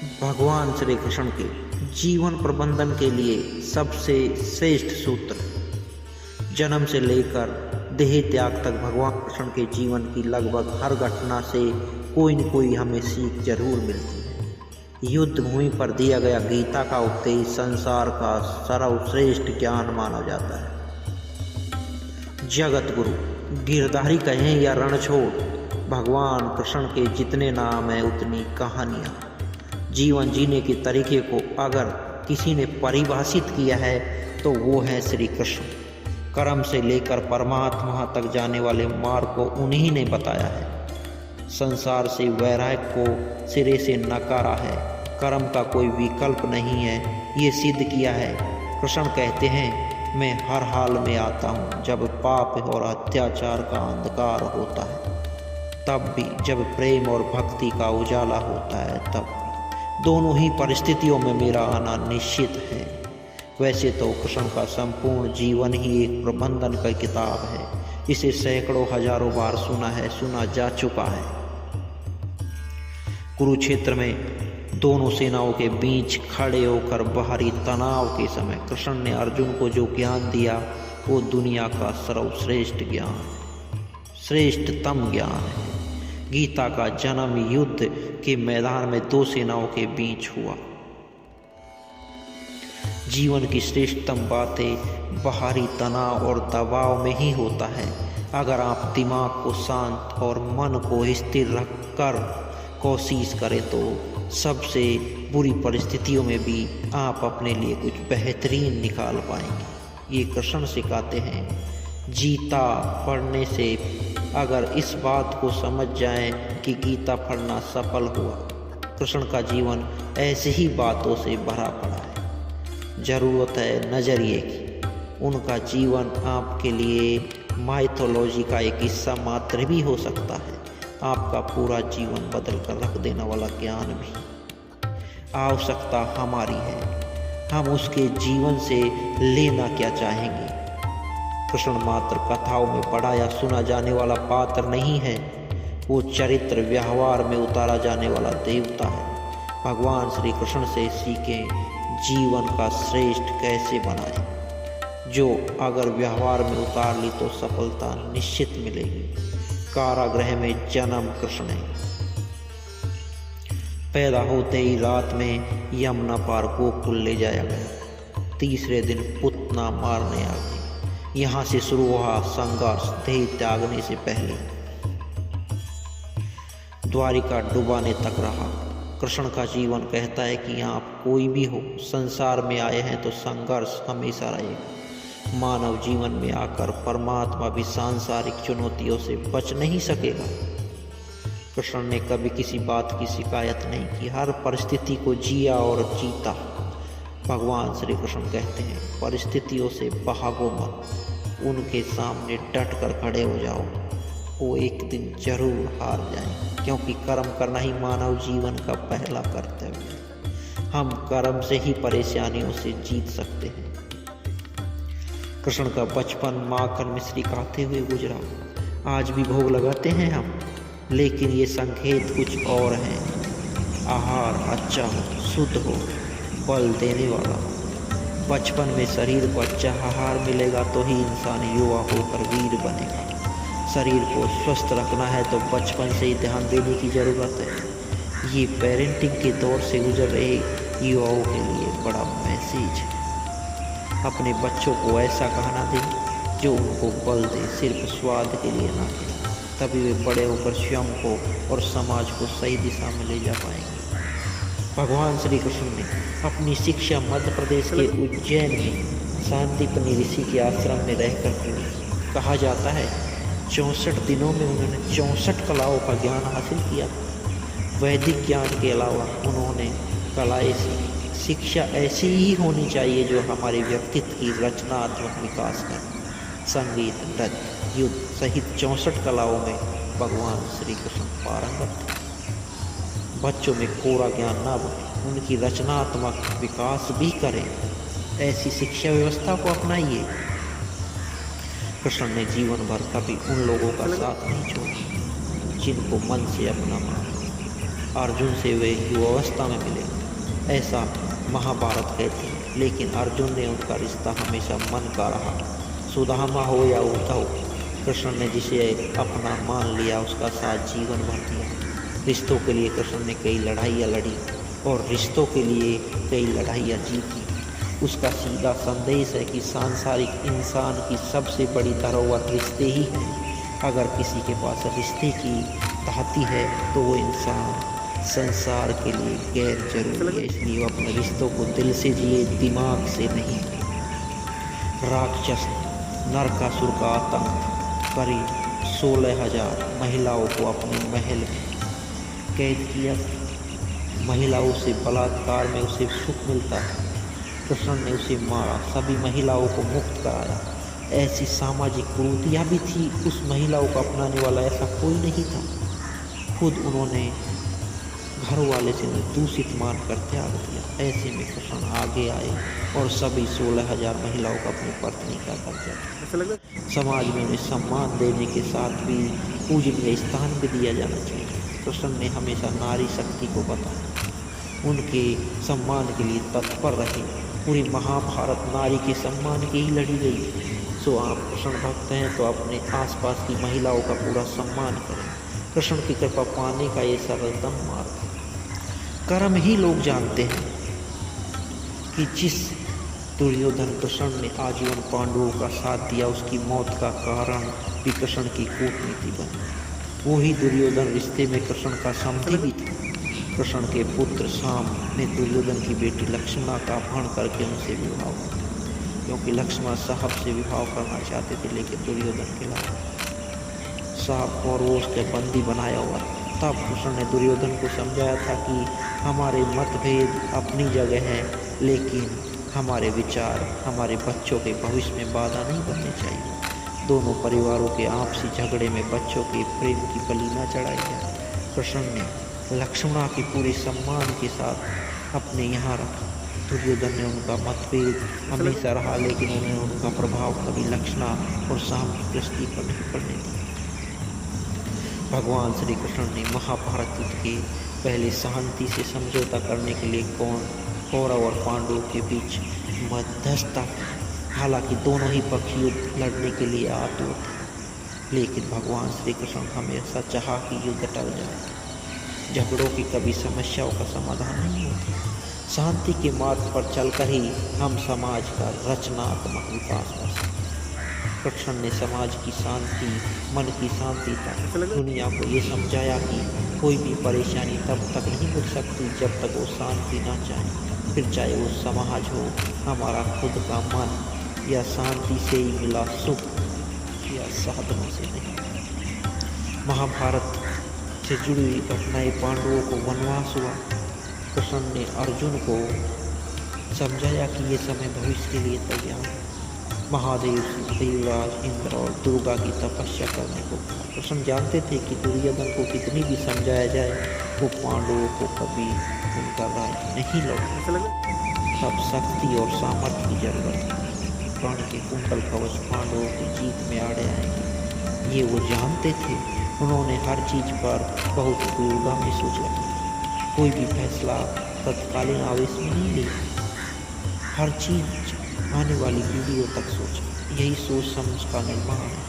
भगवान श्री कृष्ण के जीवन प्रबंधन के लिए सबसे श्रेष्ठ सूत्र। जन्म से लेकर देह त्याग तक भगवान कृष्ण के जीवन की लगभग हर घटना से कोई न कोई हमें सीख जरूर मिलती है। युद्ध भूमि पर दिया गया गीता का उपदेश संसार का सर्वश्रेष्ठ ज्ञान माना जाता है। जगत गुरु, गिरधारी कहें या रणछोड़, भगवान कृष्ण के जितने नाम हैं उतनी कहानियाँ। जीवन जीने के तरीके को अगर किसी ने परिभाषित किया है तो वो है श्री कृष्ण। कर्म से लेकर परमात्मा तक जाने वाले मार्ग को उन्हीं ने बताया है। संसार से वैराग्य को सिरे से नकारा है। कर्म का कोई विकल्प नहीं है, ये सिद्ध किया है। कृष्ण कहते हैं, मैं हर हाल में आता हूँ जब पाप और अत्याचार का अंधकार होता है, तब भी जब प्रेम और भक्ति का उजाला होता है, तब भी दोनों ही परिस्थितियों में मेरा आना निश्चित है। वैसे तो कृष्ण का संपूर्ण जीवन ही एक प्रबंधन का किताब है। इसे सैकड़ों हजारों बार सुना जा चुका है। कुरुक्षेत्र में दोनों सेनाओं के बीच खड़े होकर बाहरी तनाव के समय कृष्ण ने अर्जुन को जो ज्ञान दिया वो दुनिया का सर्वश्रेष्ठ ज्ञान, श्रेष्ठतम ज्ञान है। गीता का जन्म युद्ध के मैदान में दो सेनाओं के बीच हुआ। जीवन की श्रेष्ठतम बातें बाहरी तनाव और दबाव में ही होता है। अगर आप दिमाग को शांत और मन को स्थिर रखकर कोशिश करें तो सबसे बुरी परिस्थितियों में भी आप अपने लिए कुछ बेहतरीन निकाल पाएंगे। ये कृष्ण सिखाते हैं। गीता पढ़ने से अगर इस बात को समझ जाएं कि गीता पढ़ना सफल हुआ। कृष्ण का जीवन ऐसी ही बातों से भरा पड़ा है। ज़रूरत है नज़रिए की। उनका जीवन आपके लिए माइथोलॉजी का एक हिस्सा मात्र भी हो सकता है। आपका पूरा जीवन बदल कर रख देने वाला ज्ञान भी। आवश्यकता हमारी है, हम उसके जीवन से लेना क्या चाहेंगे। कृष्ण मात्र कथाओं में पढ़ा या सुना जाने वाला पात्र नहीं है, वो चरित्र व्यवहार में उतारा जाने वाला देवता है। भगवान श्री कृष्ण से सीखें जीवन का श्रेष्ठ कैसे बनाएं, जो अगर व्यवहार में उतार ली तो सफलता निश्चित मिलेगी। कारागृह में जन्म कृष्ण है। पैदा होते ही रात में यमुना पार गोकुल ले जाया गया। तीसरे दिन पुतना मारने आ गए। यहाँ से शुरू हुआ संघर्ष देह त्यागने से पहले। द्वारिका डुबाने तक रहा। कृष्ण का जीवन कहता है कि यहाँ कोई भी हो, संसार में आए हैं तो संघर्ष हमेशा रहेगा। मानव जीवन में आकर परमात्मा भी सांसारिक चुनौतियों से बच नहीं सकेगा। कृष्ण ने कभी किसी बात की शिकायत नहीं की, हर परिस्थिति को जिया और जीता। भगवान श्री कृष्ण कहते हैं, परिस्थितियों से भागो मत, उनके सामने डट कर खड़े हो जाओ। वो एक दिन जरूर हार जाएं, क्योंकि कर्म करना ही मानव जीवन का पहला कर्तव्य है। हम कर्म से ही परेशानियों से जीत सकते हैं। कृष्ण का बचपन माखन मिश्री खाते हुए गुजरा। आज भी भोग लगाते हैं हम, लेकिन ये संकेत कुछ और हैं। आहार अच्छा हो, शुद्ध हो, बल देने वाला। बचपन में शरीर को अच्छा आहार मिलेगा तो ही इंसान युवा होकर वीर बनेगा। शरीर को स्वस्थ रखना है तो बचपन से ही ध्यान देने की ज़रूरत है। ये पेरेंटिंग के दौर से गुजर रहे युवाओं के लिए बड़ा मैसेज है। अपने बच्चों को ऐसा खाना दें जो उनको बल दे, सिर्फ स्वाद के लिए ना दे। तभी वे बड़े होकर स्वयं को और समाज को सही दिशा में ले जा पाएंगे। भगवान श्री कृष्ण ने अपनी शिक्षा मध्य प्रदेश के उज्जैन में शांतिपनी ऋषि के आश्रम में रहकर की। कहा जाता है 64 दिनों में उन्होंने 64 कलाओं का ज्ञान हासिल किया। वैदिक ज्ञान के अलावा उन्होंने कलाएं सीखी। शिक्षा ऐसी ही होनी चाहिए जो हमारे व्यक्तित्व की रचनात्मक विकास करे। संगीत, नृत्य, युद्ध सहित 64 कलाओं में भगवान श्री कृष्ण पारंगत थे। बच्चों में कोरा ज्ञान न बने, उनकी रचनात्मक विकास भी करें। ऐसी शिक्षा व्यवस्था को अपनाइए। कृष्ण ने जीवन भर कभी उन लोगों का साथ नहीं छोड़ा जिनको मन से अपना माना। अर्जुन से वे युवावस्था में मिले, ऐसा महाभारत कहती है। लेकिन अर्जुन ने उनका रिश्ता हमेशा मन का रहा। सुदामा हो या उद्धव, कृष्ण ने जिसे अपना मान लिया उसका साथ जीवन भर दिया। रिश्तों के लिए कृष्ण ने कई लड़ाइयाँ लड़ी और रिश्तों के लिए कई लड़ाइयाँ जीती। उसका सीधा संदेश है कि सांसारिक इंसान की सबसे बड़ी धरोहर रिश्ते ही हैं। अगर किसी के पास रिश्ते की ताकत है तो वो इंसान संसार के लिए गैर जरूरी है। इसलिए वो अपने रिश्तों को दिल से जिए, दिमाग से नहीं। राक्षस नरकासुर का आतंक, करीब 16,000 महिलाओं को अपने महल में कैद किया। महिलाओं से बलात्कार में उसे सुख मिलता है। कृष्ण ने उसे मारा, सभी महिलाओं को मुक्त कराया। ऐसी सामाजिक कुरीतियाँ भी थी, उस महिलाओं को अपनाने वाला ऐसा कोई नहीं था। खुद उन्होंने घर वाले से दूषित मानकर त्याग दिया। ऐसे में कृष्ण आगे आए और सभी 16,000 महिलाओं को अपनी पत्नी का दर्जा दिया। समाज में उन्हें सम्मान देने के साथ भी पूजनीय स्थान भी दिया जाना चाहिए। कृष्ण ने हमेशा नारी शक्ति को बताया, उनके सम्मान के लिए तत्पर रहे। पूरी महाभारत नारी के सम्मान के ही लड़ी गई। सो आप कृष्ण भक्त हैं तो अपने आसपास की महिलाओं का पूरा सम्मान करें। कृष्ण की कृपा पाने का ये सरलतम मार्ग है। कर्म ही लोग जानते हैं कि जिस दुर्योधन कृष्ण ने आजीवन पांडवों का साथ दिया, उसकी मौत का कारण भी कृष्ण की कूटनीति बनी। वो ही दुर्योधन रिश्ते में कृष्ण का समधी भी था। कृष्ण के पुत्र शाम ने दुर्योधन की बेटी लक्ष्मणा का अपहरण करके उनसे विवाह किया, क्योंकि लक्ष्मण साहब से विवाह करना चाहते थे, लेकिन दुर्योधन के साहब और वो उसके बंदी बनाया हुआ था। तब कृष्ण ने दुर्योधन को समझाया था कि हमारे मतभेद अपनी जगह है, लेकिन हमारे विचार हमारे बच्चों के भविष्य में बाधा नहीं बननी चाहिए। दोनों परिवारों के आपसी झगड़े में बच्चों के प्रेम की बलि न चढ़ाई जाए। कृष्ण ने लक्ष्मणा के पूरे सम्मान के साथ अपने यहाँ रखा। दुर्योधन ने उनका मतभेद हमेशा रहा, लेकिन उन्होंने उनका प्रभाव कभी लक्ष्मणा और शाम की दृष्टि पर नहीं पड़ने दिया। भगवान श्री कृष्ण ने महाभारत युद्ध के पहले शांति से समझौता करने के लिए कौरव और पांडवों के बीच मध्यस्थता की। हालांकि दोनों ही पक्ष युद्ध लड़ने के लिए आतुर थे, लेकिन भगवान श्री कृष्ण हमेशा चाहा कि युद्ध टल जाए। झगड़ों की कभी समस्याओं का समाधान नहीं होता। शांति के मार्ग पर चलकर ही हम समाज का रचनात्मक विकास कर सकते हैं। कृष्ण ने समाज की शांति, मन की शांति तक दुनिया को ये समझाया कि कोई भी परेशानी तब तक नहीं मिल सकती जब तक वो शांति ना चाहे। फिर चाहे वो समाज हो, हमारा खुद का मन, या शांति से ही मिला सुख या साधनों से नहीं। महाभारत से जुड़ी हुई घटनाएं, पांडवों को वनवास हुआ। कृष्ण ने अर्जुन को समझाया कि ये समय भविष्य के लिए तैयार है। महादेव से देवराज इंद्र और दुर्गा की तपस्या करने को कहा। कृष्ण जानते थे कि दुर्योधन को कितनी भी समझाया जाए, वो पांडवों को कभी उनका राज्य नहीं लौटा। तब शक्ति और सामर्थ्य की जरूरत है। कर्ण के कुंडल कवच पांडवों की जीत में आड़े आएंगे, ये वो जानते थे। उन्होंने हर चीज पर बहुत दूरगामी सोच रखी। कोई भी फैसला तत्कालीन आवेश में नहीं लिया, हर चीज आने वाली पीढ़ियों तक सोचा। यही सोच समझ का निर्माण है।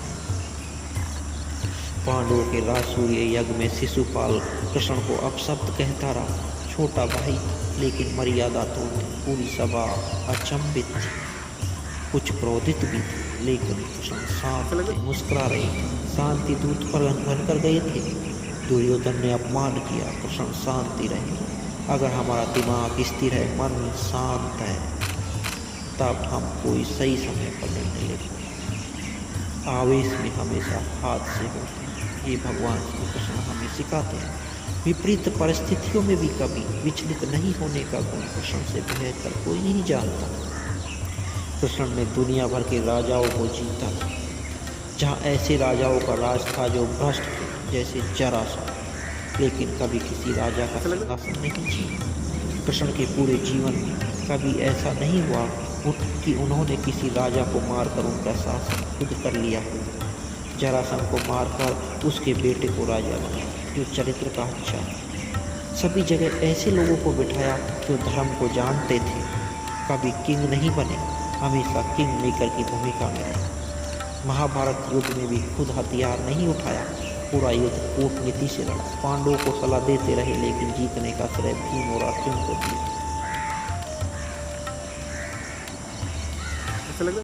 पांडवों के राजसूय यज्ञ में शिशुपाल कृष्ण को अपशब्द कहता रहा। छोटा भाई, लेकिन मर्यादा तो पूरी सभा अचंभित थी, कुछ क्रोधित भी थे, लेकिन कृष्ण शांत थे, मुस्कुरा रहे थे, शांति दूत पर बनकर गए थे। दुर्योधन ने अपमान किया, कृष्ण शांति रहे। अगर हमारा दिमाग स्थिर है, मन शांत है, तब हम कोई सही समय पर निर्णय लेते। आवेश में हमेशा हाथ से होते हैं। ये भगवान श्री कृष्ण हमें सिखाते हैं। विपरीत परिस्थितियों में भी कभी विचलित नहीं होने का गुण कृष्ण से बेहतर कोई नहीं जानता। कृष्ण ने दुनिया भर के राजाओं को जीता, जहाँ ऐसे राजाओं का राज था जो भ्रष्ट थे, जैसे जरासंध, लेकिन कभी किसी राजा का सिंहासन नहीं छीना। कृष्ण के पूरे जीवन में कभी ऐसा नहीं हुआ कि उन्होंने किसी राजा को मारकर उनका शासन खुद कर लिया। जरासंध को मारकर उसके बेटे को राजा बनाया, जो चरित्र का अच्छा है। सभी जगह ऐसे लोगों को बिठाया जो धर्म को जानते थे। कभी किंग नहीं बने, हमेशा किंग मेकर की भूमिका में रहे। महाभारत युद्ध में भी खुद हथियार नहीं उठाया, पूरा युद्ध कूटनीति से लड़ा। पांडवों को सलाह देते रहे, लेकिन जीतने का श्रेय भीम और अर्जुन को दिया।